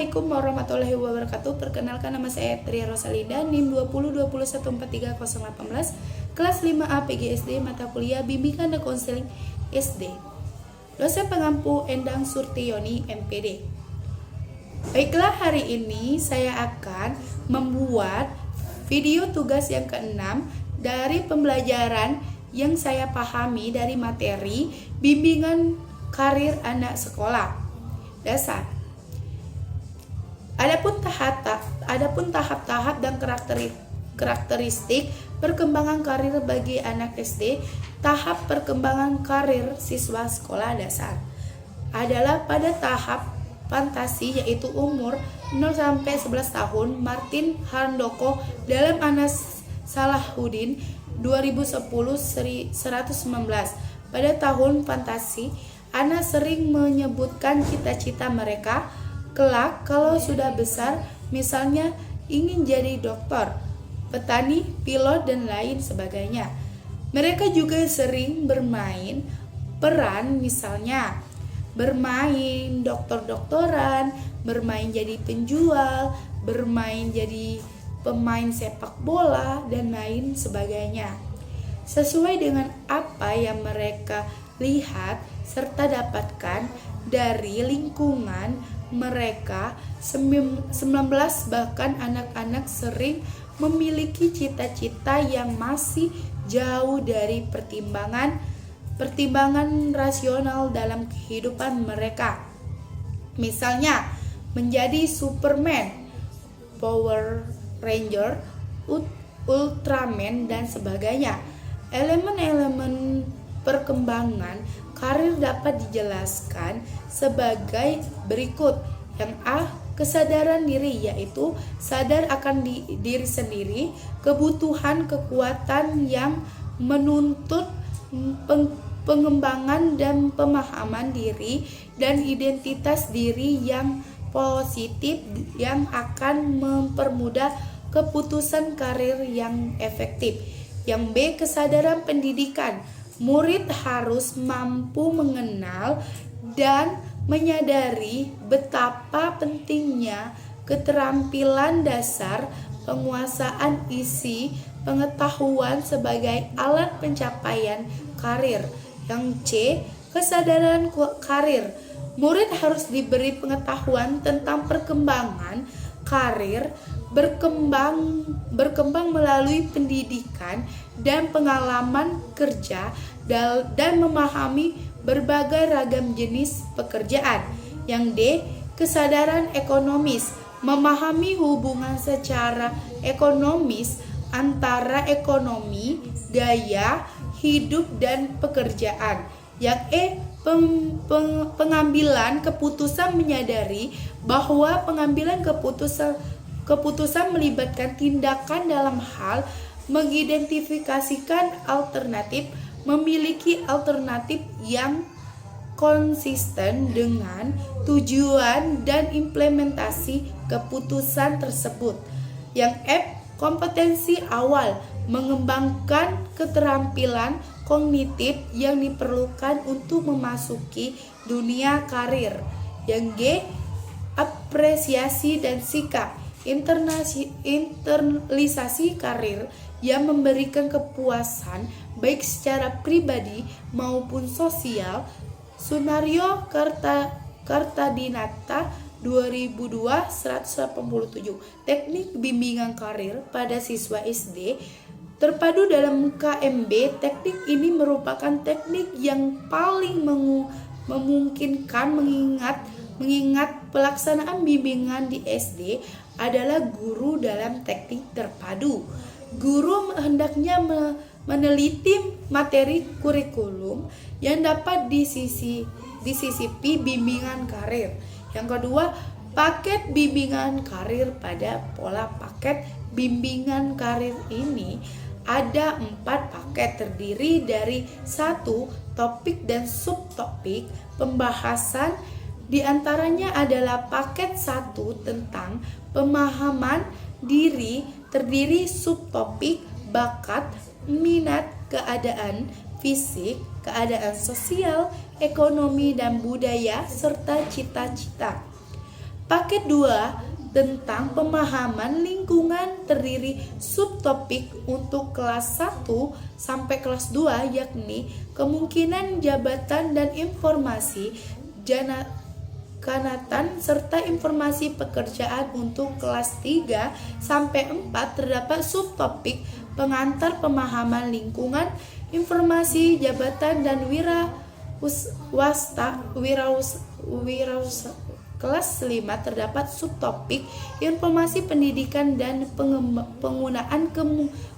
Assalamualaikum warahmatullahi wabarakatuh. Perkenalkan, nama saya Tria Rosalinda, NIM 2021430118, kelas 5A PGSD, mata kuliah Bimbingan dan Konseling SD. Dosen pengampu Endang Surtiyoni, MPD. Baiklah, hari ini saya akan membuat video tugas yang ke-6 dari pembelajaran yang saya pahami dari materi bimbingan karir anak sekolah dasar. Adapun tahap-tahap dan karakteristik perkembangan karir bagi anak SD, tahap perkembangan karir siswa sekolah dasar adalah pada tahap fantasi, yaitu umur 0 sampai 11 tahun. Martin Handoko dalam Anas Salahuddin 2010-119. Pada tahun fantasi, anak sering menyebutkan cita-cita mereka kelak kalau sudah besar, misalnya ingin jadi dokter, petani, pilot, dan lain sebagainya. Mereka juga sering bermain peran, misalnya bermain dokter-dokteran, bermain jadi penjual, bermain jadi pemain sepak bola, dan lain sebagainya. Sesuai dengan apa yang mereka lihat serta dapatkan dari lingkungan mereka, 19 bahkan anak-anak sering memiliki cita-cita yang masih jauh dari pertimbangan rasional dalam kehidupan mereka. Misalnya menjadi Superman, Power Ranger, Ultraman, dan sebagainya. Elemen-elemen perkembangan karir dapat dijelaskan sebagai berikut. Yang A, kesadaran diri, yaitu sadar akan diri sendiri, kebutuhan kekuatan yang menuntut pengembangan dan pemahaman diri, dan identitas diri yang positif yang akan mempermudah keputusan karir yang efektif. Yang B, kesadaran pendidikan. Murid harus mampu mengenal dan menyadari betapa pentingnya keterampilan dasar penguasaan isi pengetahuan sebagai alat pencapaian karir. Yang C, kesadaran karir. Murid harus diberi pengetahuan tentang perkembangan karir, berkembang melalui pendidikan dan pengalaman kerja, dan memahami berbagai ragam jenis pekerjaan. Yang D, kesadaran ekonomis. Memahami hubungan secara ekonomis antara ekonomi, gaya hidup, dan pekerjaan. Yang E, pengambilan keputusan. Menyadari bahwa pengambilan keputusan melibatkan tindakan dalam hal mengidentifikasikan alternatif, memiliki alternatif yang konsisten dengan tujuan dan implementasi keputusan tersebut. Yang F, kompetensi awal. Mengembangkan keterampilan kognitif yang diperlukan untuk memasuki dunia karir. Yang G, apresiasi dan sikap. Internalisasi karir yang memberikan kepuasan baik secara pribadi maupun sosial. Sunario Kartadinata 2002-187. Teknik bimbingan karir pada siswa SD terpadu dalam KMB. Teknik ini merupakan teknik yang paling memungkinkan mengingat pelaksanaan bimbingan di SD adalah guru dalam teknik terpadu. Guru hendaknya meneliti materi kurikulum yang dapat disisipi bimbingan karir. Yang kedua, paket bimbingan karir. Pada pola paket bimbingan karir ini ada 4 paket, terdiri dari 1 topik dan subtopik pembahasan. Di antaranya adalah paket 1 tentang pemahaman diri, terdiri subtopik bakat, minat, keadaan fisik, keadaan sosial, ekonomi, dan budaya, serta cita-cita. Paket 2 tentang pemahaman lingkungan terdiri subtopik untuk kelas 1 sampai kelas 2, yakni kemungkinan jabatan dan informasi kanatan serta informasi pekerjaan. Untuk kelas 3 sampai 4 terdapat subtopik pengantar pemahaman lingkungan, informasi jabatan dan wirausaha. Kelas 5 terdapat subtopik informasi pendidikan dan penggunaan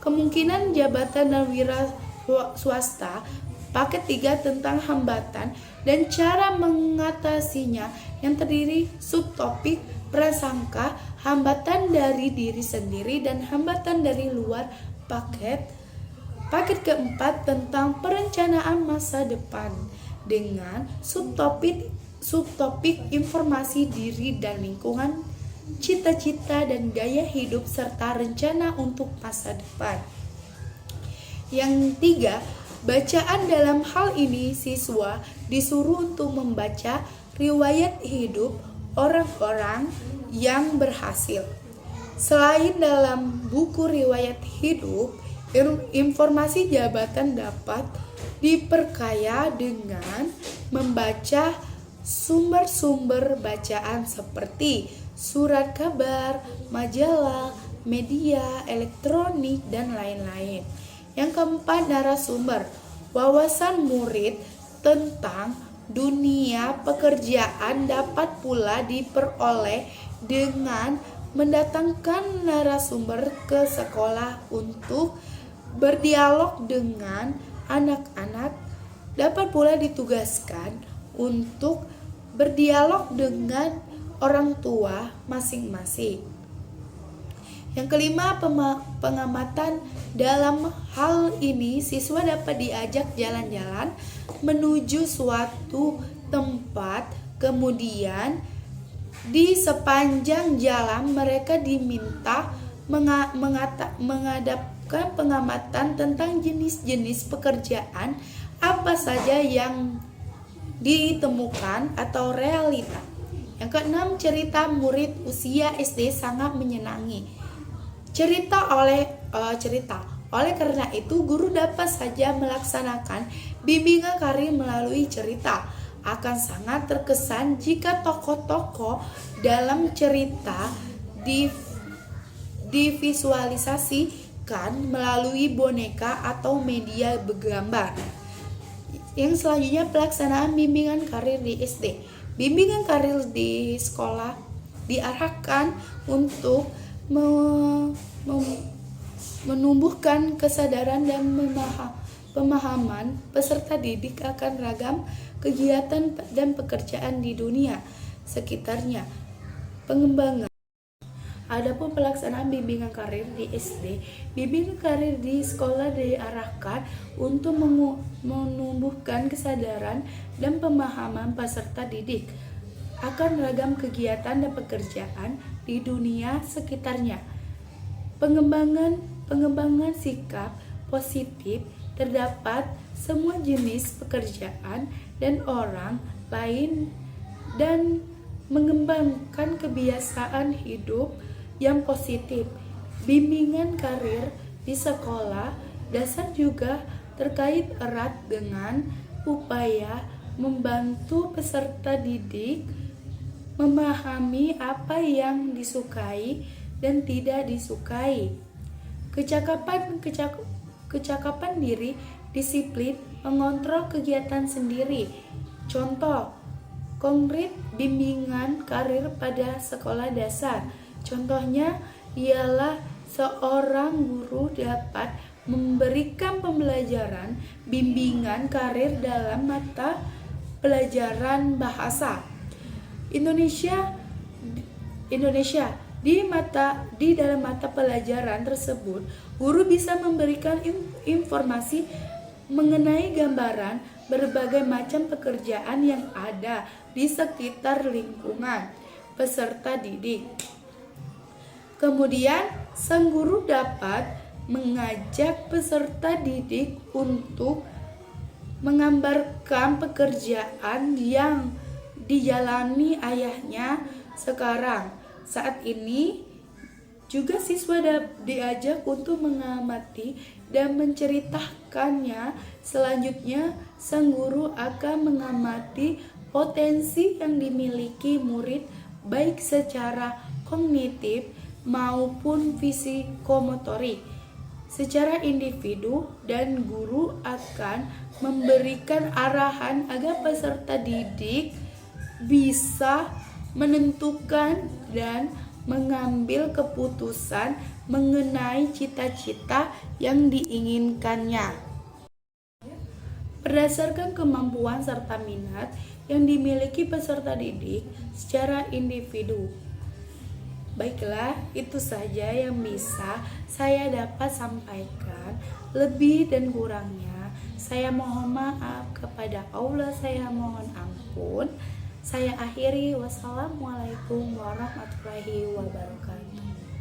kemungkinan jabatan dan wira swasta. Paket 3 tentang hambatan dan cara mengatasinya yang terdiri subtopik prasangka, hambatan dari diri sendiri dan hambatan dari luar. Paket keempat tentang perencanaan masa depan dengan subtopik informasi diri dan lingkungan, cita-cita dan gaya hidup serta rencana untuk masa depan. Yang 3, bacaan. Dalam hal ini siswa disuruh untuk membaca riwayat hidup orang-orang yang berhasil. Selain dalam buku riwayat hidup, informasi jabatan dapat diperkaya dengan membaca sumber-sumber bacaan seperti surat kabar, majalah, media elektronik, dan lain-lain. Yang keempat, narasumber. Wawasan murid tentang dunia pekerjaan dapat pula diperoleh dengan mendatangkan narasumber ke sekolah untuk berdialog dengan anak-anak. Dapat pula ditugaskan untuk berdialog dengan orang tua masing-masing. Yang kelima, pengamatan. Dalam hal ini siswa dapat diajak jalan-jalan menuju suatu tempat, kemudian di sepanjang jalan mereka diminta menghadapkan pengamatan tentang jenis-jenis pekerjaan apa saja yang ditemukan atau realita. Yang keenam, cerita. Murid usia SD sangat menyenangi oleh karena itu guru dapat saja melaksanakan bimbingan karir melalui cerita. Akan sangat terkesan jika tokoh-tokoh dalam cerita divisualisasikan melalui boneka atau media bergambar. Yang selanjutnya, pelaksanaan bimbingan karir di SD. Bimbingan karir di sekolah diarahkan untuk menumbuhkan kesadaran dan pemahaman peserta didik akan ragam kegiatan dan pekerjaan di dunia sekitarnya. Pengembangan. Adapun pelaksanaan bimbingan karir di SD, bimbingan karir di sekolah diarahkan untuk menumbuhkan kesadaran dan pemahaman peserta didik akan ragam kegiatan dan pekerjaan di dunia sekitarnya. Pengembangan sikap positif terdapat semua jenis pekerjaan dan orang lain dan mengembangkan kebiasaan hidup yang positif. Bimbingan karir di sekolah dasar juga terkait erat dengan upaya membantu peserta didik memahami apa yang disukai dan tidak disukai. Kecakapan diri, disiplin, mengontrol kegiatan sendiri. Contoh konkret bimbingan karir pada sekolah dasar. Contohnya ialah seorang guru dapat memberikan pembelajaran bimbingan karir dalam mata pelajaran bahasa Indonesia di dalam mata pelajaran tersebut, guru bisa memberikan informasi mengenai gambaran berbagai macam pekerjaan yang ada di sekitar lingkungan peserta didik. Kemudian, sang guru dapat mengajak peserta didik untuk menggambarkan pekerjaan yang dijalani ayahnya sekarang. Saat ini juga siswa diajak untuk mengamati dan menceritakannya. Selanjutnya, sang guru akan mengamati potensi yang dimiliki murid baik secara kognitif maupun fisikomotorik secara individu, dan guru akan memberikan arahan agar peserta didik bisa menentukan dan mengambil keputusan mengenai cita-cita yang diinginkannya berdasarkan kemampuan serta minat yang dimiliki peserta didik secara individu. Baiklah, itu saja yang bisa saya dapat sampaikan. Lebih dan kurangnya saya mohon maaf kepada Allah, saya mohon ampun. Saya akhiri, wassalamualaikum warahmatullahi wabarakatuh.